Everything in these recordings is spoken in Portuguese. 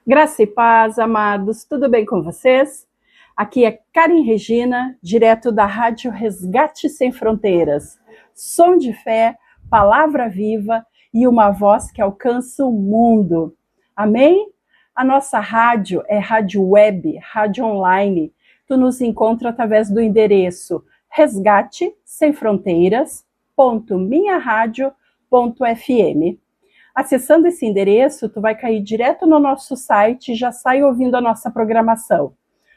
Graça e paz, amados, tudo bem com vocês? Aqui é Karen Regina, direto da Rádio Resgate Sem Fronteiras. Som de fé, palavra viva e uma voz que alcança o mundo. Amém? A nossa rádio é rádio web, rádio online. Tu nos encontra através do endereço resgatesemfronteiras.minharadio.fm. Acessando esse endereço, tu vai cair direto no nosso site e já sai ouvindo a nossa programação.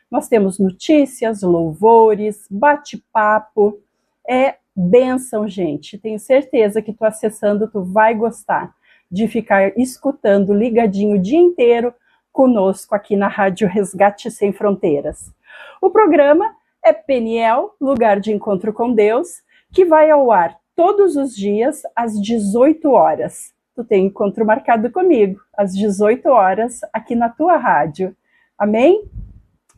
Nós temos notícias, louvores, bate-papo, é bênção, gente. Tenho certeza que tu acessando, tu vai gostar de ficar escutando ligadinho o dia inteiro conosco aqui na Rádio Resgate Sem Fronteiras. O programa é Peniel, Lugar de Encontro com Deus, que vai ao ar todos os dias às 18 horas. Tu tem encontro marcado comigo, às 18 horas, aqui na tua rádio. Amém?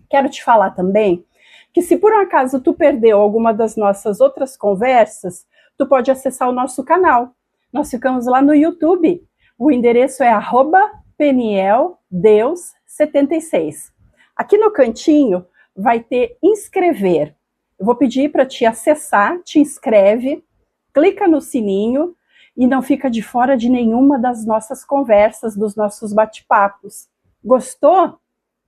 Quero te falar também que se por um acaso tu perdeu alguma das nossas outras conversas, tu pode acessar o nosso canal. Nós ficamos lá no YouTube. O endereço é @PenielDeus76. Aqui no cantinho vai ter inscrever. Eu vou pedir para te acessar, te inscreve, clica no sininho, e não fica de fora de nenhuma das nossas conversas, dos nossos bate-papos. Gostou?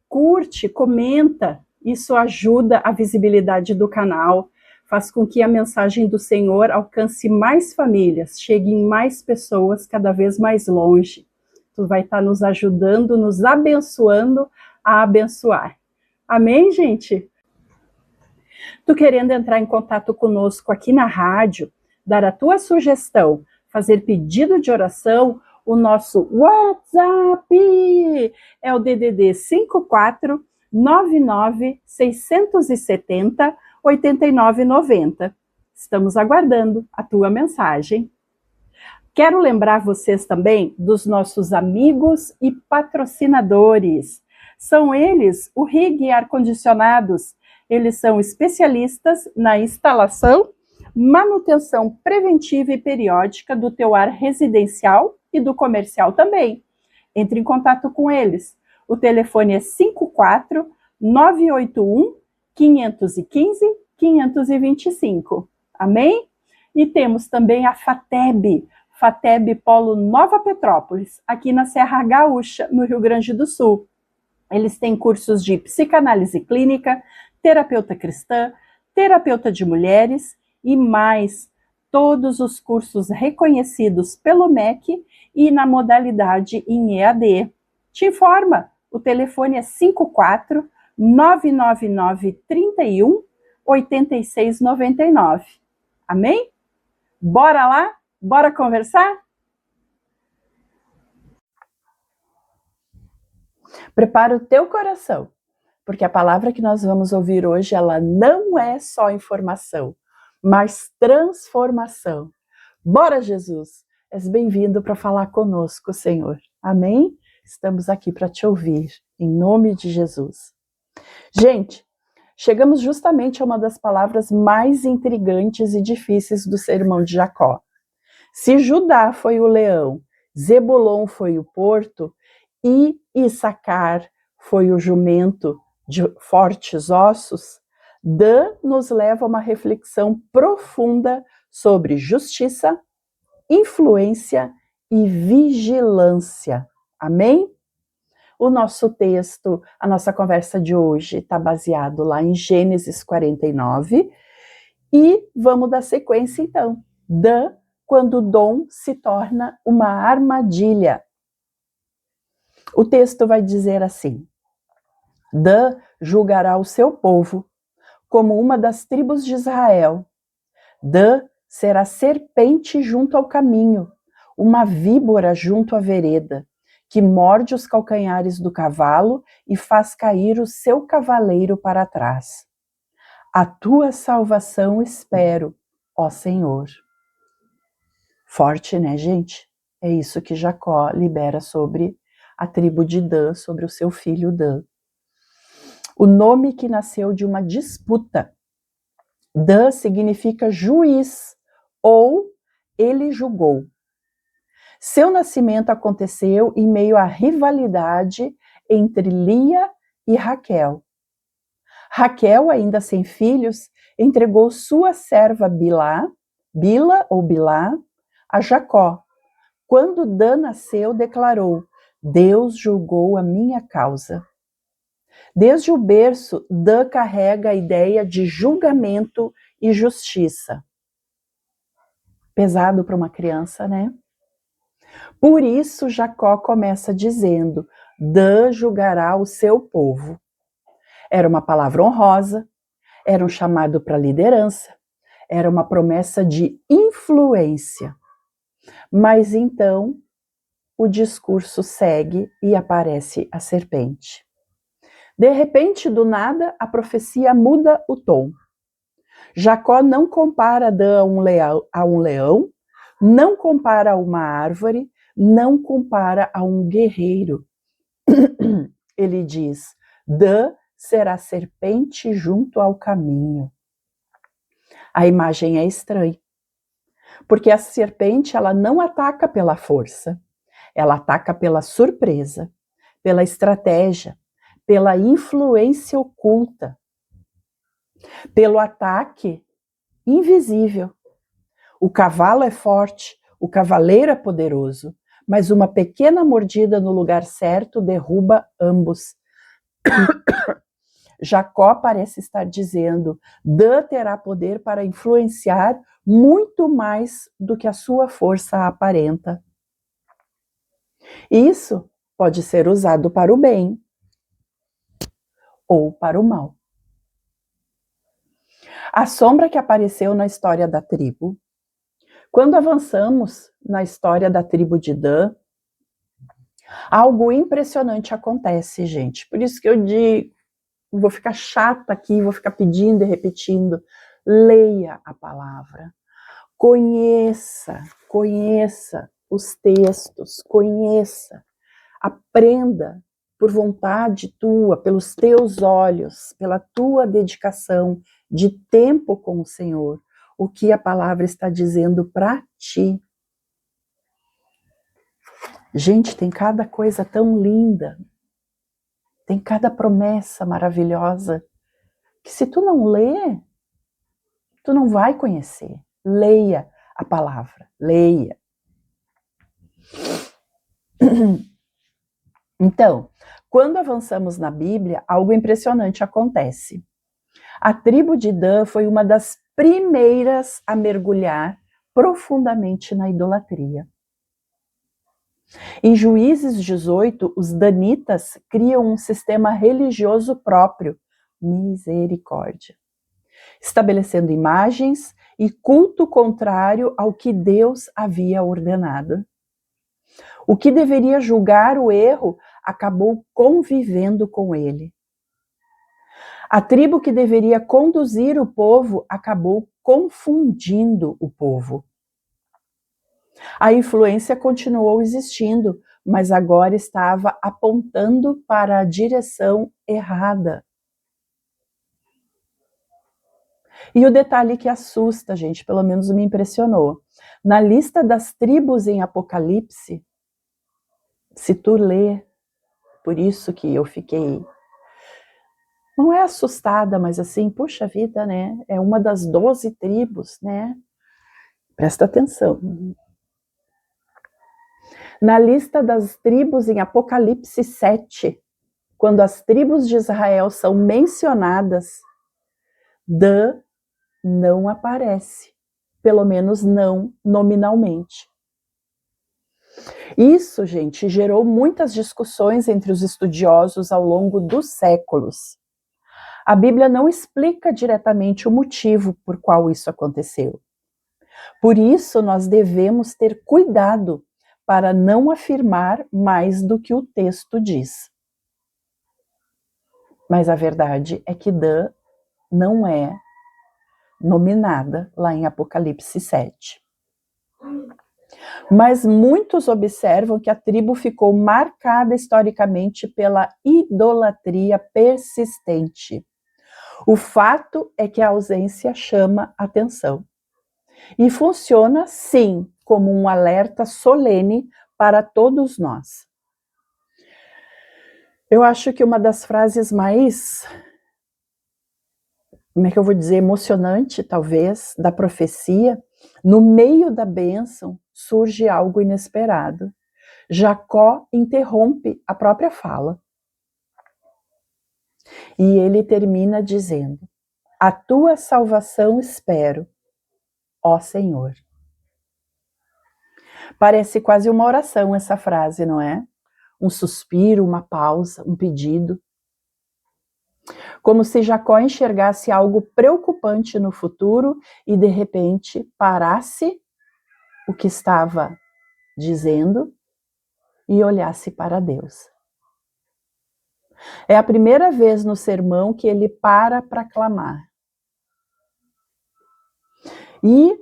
Curte, comenta. Isso ajuda a visibilidade do canal, faz com que a mensagem do Senhor alcance mais famílias, chegue em mais pessoas cada vez mais longe. Tu vai estar nos ajudando, nos abençoando a abençoar. Amém, gente? Tu querendo entrar em contato conosco aqui na rádio, dar a tua sugestão, fazer pedido de oração, o nosso WhatsApp é o DDD 54 99 670 8990. Estamos aguardando a tua mensagem. Quero lembrar vocês também dos nossos amigos e patrocinadores. São eles o RIG Ar-Condicionados. Eles são especialistas na instalação, manutenção preventiva e periódica do teu ar residencial e do comercial também. Entre em contato com eles. O telefone é 54 981 515 525. Amém? E temos também a FATEB Polo Nova Petrópolis, aqui na Serra Gaúcha, no Rio Grande do Sul. Eles têm cursos de psicanálise clínica, terapeuta cristã, terapeuta de mulheres, e mais, todos os cursos reconhecidos pelo MEC e na modalidade em EAD. Te informa, o telefone é 54 999 31 8699. Amém? Bora lá? Bora conversar? Prepara o teu coração, porque a palavra que nós vamos ouvir hoje, ela não é só informação, mas transformação. Bora, Jesus! És bem-vindo para falar conosco, Senhor. Amém? Estamos aqui para te ouvir, em nome de Jesus. Gente, chegamos justamente a uma das palavras mais intrigantes e difíceis do sermão de Jacó. Se Judá foi o leão, Zebulon foi o porto e Issacar foi o jumento de fortes ossos, Dan nos leva a uma reflexão profunda sobre justiça, influência e vigilância. Amém? O nosso texto, a nossa conversa de hoje está baseado lá em Gênesis 49 e vamos dar sequência então. Dan, quando Dom se torna uma armadilha. O texto vai dizer assim: Dan julgará o seu povo como uma das tribos de Israel. Dan será serpente junto ao caminho, uma víbora junto à vereda, que morde os calcanhares do cavalo e faz cair o seu cavaleiro para trás. A tua salvação espero, ó Senhor. Forte, né, gente? É isso que Jacó libera sobre a tribo de Dan, sobre o seu filho Dan. O nome que nasceu de uma disputa. Dan significa juiz, ou ele julgou. Seu nascimento aconteceu em meio à rivalidade entre Lia e Raquel. Raquel, ainda sem filhos, entregou sua serva Bila ou Bilá, a Jacó. Quando Dan nasceu, declarou: Deus julgou a minha causa. Desde o berço, Dan carrega a ideia de julgamento e justiça. Pesado para uma criança, né? Por isso, Jacó começa dizendo: Dan julgará o seu povo. Era uma palavra honrosa, era um chamado para liderança, era uma promessa de influência. Mas então, o discurso segue e aparece a serpente. De repente, do nada, a profecia muda o tom. Jacó não compara Dan a um leão, não compara a uma árvore, não compara a um guerreiro. Ele diz: Dan será serpente junto ao caminho. A imagem é estranha, porque a serpente ela não ataca pela força, ela ataca pela surpresa, pela estratégia, pela influência oculta, pelo ataque invisível. O cavalo é forte, o cavaleiro é poderoso, mas uma pequena mordida no lugar certo derruba ambos. Jacó parece estar dizendo: Dan terá poder para influenciar muito mais do que a sua força aparenta. Isso pode ser usado para o bem ou para o mal. A sombra que apareceu na história da tribo. Quando avançamos na história da tribo de Dan, algo impressionante acontece, gente. Por isso que eu digo, vou ficar chata aqui, vou ficar pedindo e repetindo. Leia a palavra. Conheça os textos, conheça, aprenda por vontade tua, pelos teus olhos, pela tua dedicação de tempo com o Senhor, o que a palavra está dizendo para ti. Gente, tem cada coisa tão linda, tem cada promessa maravilhosa, que se tu não lê, tu não vai conhecer. Leia a palavra, leia. Então, quando avançamos na Bíblia, algo impressionante acontece. A tribo de Dan foi uma das primeiras a mergulhar profundamente na idolatria. Em Juízes 18, os danitas criam um sistema religioso próprio, misericórdia, estabelecendo imagens e culto contrário ao que Deus havia ordenado. O que deveria julgar o erro acabou convivendo com ele. A tribo que deveria conduzir o povo acabou confundindo o povo. A influência continuou existindo, mas agora estava apontando para a direção errada. E o detalhe que assusta, gente, pelo menos me impressionou. Na lista das tribos em Apocalipse, se tu ler, por isso que eu fiquei, não é assustada, mas assim, puxa vida, né? É uma das 12 tribos, né? Presta atenção. Na lista das tribos em Apocalipse 7, quando as tribos de Israel são mencionadas, Dan não aparece, pelo menos não nominalmente. Isso, gente, gerou muitas discussões entre os estudiosos ao longo dos séculos. A Bíblia não explica diretamente o motivo por qual isso aconteceu. Por isso, nós devemos ter cuidado para não afirmar mais do que o texto diz. Mas a verdade é que Dan não é nominada lá em Apocalipse 7. Mas muitos observam que a tribo ficou marcada historicamente pela idolatria persistente. O fato é que a ausência chama atenção. E funciona, sim, como um alerta solene para todos nós. Eu acho que uma das frases mais, como é que eu vou dizer, emocionante, talvez, da profecia, no meio da bênção surge algo inesperado. Jacó interrompe a própria fala. E ele termina dizendo: a tua salvação espero, ó Senhor. Parece quase uma oração essa frase, não é? Um suspiro, uma pausa, um pedido. Como se Jacó enxergasse algo preocupante no futuro e de repente parasse o que estava dizendo e olhasse para Deus. É a primeira vez no sermão que ele para clamar. E,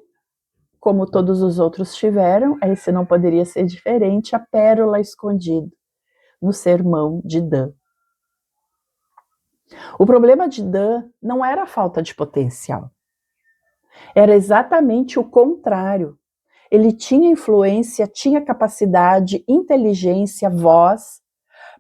como todos os outros tiveram, esse não poderia ser diferente, a pérola escondida no sermão de Dan. O problema de Dan não era a falta de potencial. Era exatamente o contrário. Ele tinha influência, tinha capacidade, inteligência, voz,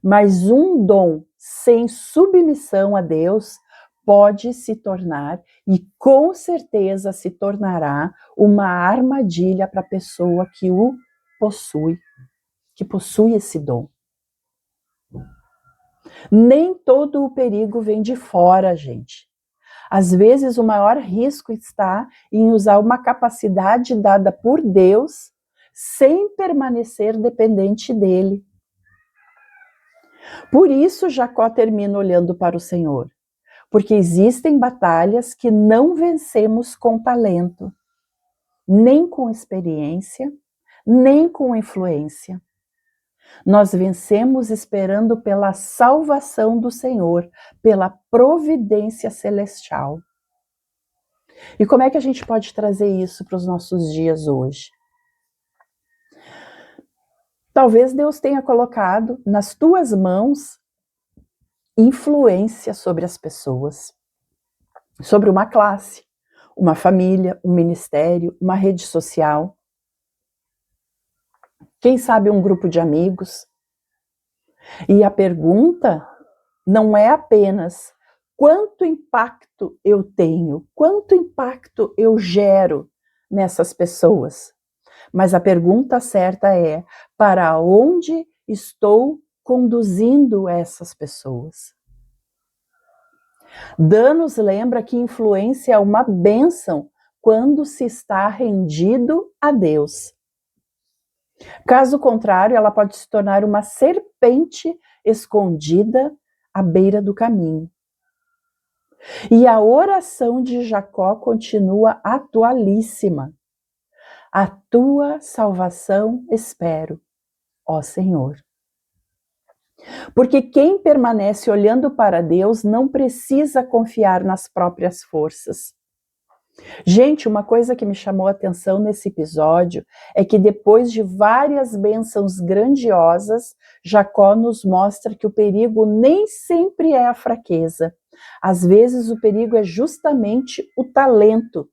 mas um dom sem submissão a Deus pode se tornar, e com certeza se tornará, uma armadilha para a pessoa que o possui, que possui esse dom. Nem todo o perigo vem de fora, gente. Às vezes o maior risco está em usar uma capacidade dada por Deus sem permanecer dependente dele. Por isso Jacó termina olhando para o Senhor, porque existem batalhas que não vencemos com talento, nem com experiência, nem com influência. Nós vencemos esperando pela salvação do Senhor, pela providência celestial. E como é que a gente pode trazer isso para os nossos dias hoje? Talvez Deus tenha colocado nas tuas mãos influência sobre as pessoas, sobre uma classe, uma família, um ministério, uma rede social. Quem sabe um grupo de amigos. E a pergunta não é apenas quanto impacto eu tenho, quanto impacto eu gero nessas pessoas. Mas a pergunta certa é: para onde estou conduzindo essas pessoas? Dan nos lembra que influência é uma bênção quando se está rendido a Deus. Caso contrário, ela pode se tornar uma serpente escondida à beira do caminho. E a oração de Jacó continua atualíssima. A tua salvação espero, ó Senhor. Porque quem permanece olhando para Deus não precisa confiar nas próprias forças. Gente, uma coisa que me chamou a atenção nesse episódio é que depois de várias bênçãos grandiosas, Jacó nos mostra que o perigo nem sempre é a fraqueza. Às vezes o perigo é justamente o talento,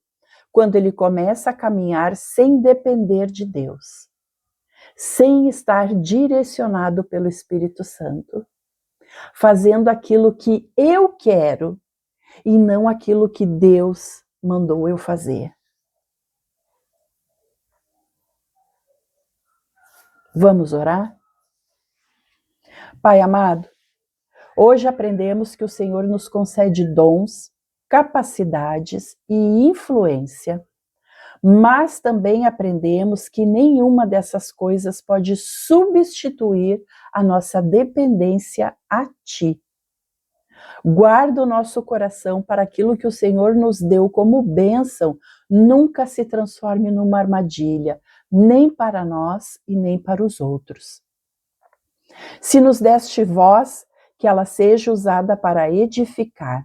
quando ele começa a caminhar sem depender de Deus, sem estar direcionado pelo Espírito Santo, fazendo aquilo que eu quero e não aquilo que Deus mandou eu fazer. Vamos orar? Pai amado, hoje aprendemos que o Senhor nos concede dons, capacidades e influência, mas também aprendemos que nenhuma dessas coisas pode substituir a nossa dependência a Ti. Guarda o nosso coração para aquilo que o Senhor nos deu como bênção nunca se transforme numa armadilha, nem para nós e nem para os outros. Se nos deste voz, que ela seja usada para edificar.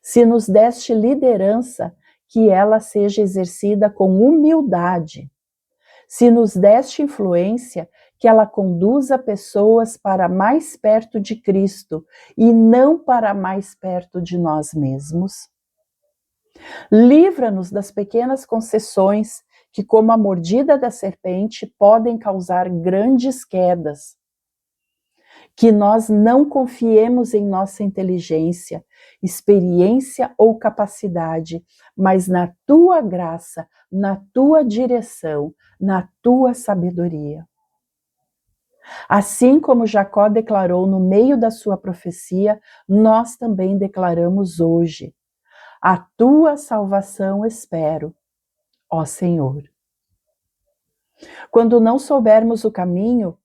Se nos deste liderança, que ela seja exercida com humildade. Se nos deste influência, que ela conduza pessoas para mais perto de Cristo e não para mais perto de nós mesmos. Livra-nos das pequenas concessões que, como a mordida da serpente, podem causar grandes quedas. Que nós não confiemos em nossa inteligência, experiência ou capacidade, mas na tua graça, na tua direção, na tua sabedoria. Assim como Jacó declarou no meio da sua profecia, nós também declaramos hoje: a tua salvação espero, ó Senhor. Quando não soubermos o caminho,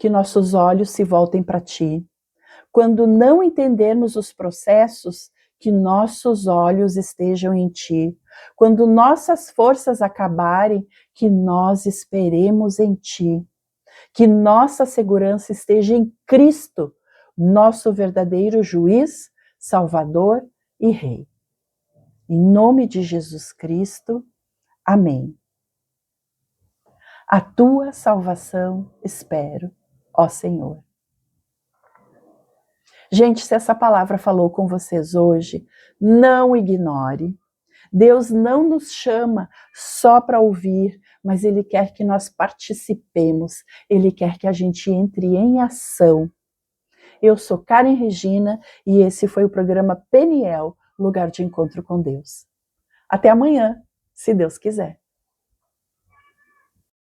que nossos olhos se voltem para ti. Quando não entendermos os processos, que nossos olhos estejam em ti. Quando nossas forças acabarem, que nós esperemos em ti. Que nossa segurança esteja em Cristo, nosso verdadeiro juiz, Salvador e Rei. Em nome de Jesus Cristo, amém. A tua salvação espero, ó Senhor. Gente, se essa palavra falou com vocês hoje, não ignore. Deus não nos chama só para ouvir, mas Ele quer que nós participemos. Ele quer que a gente entre em ação. Eu sou Karen Regina e esse foi o programa Peniel, Lugar de Encontro com Deus. Até amanhã, se Deus quiser.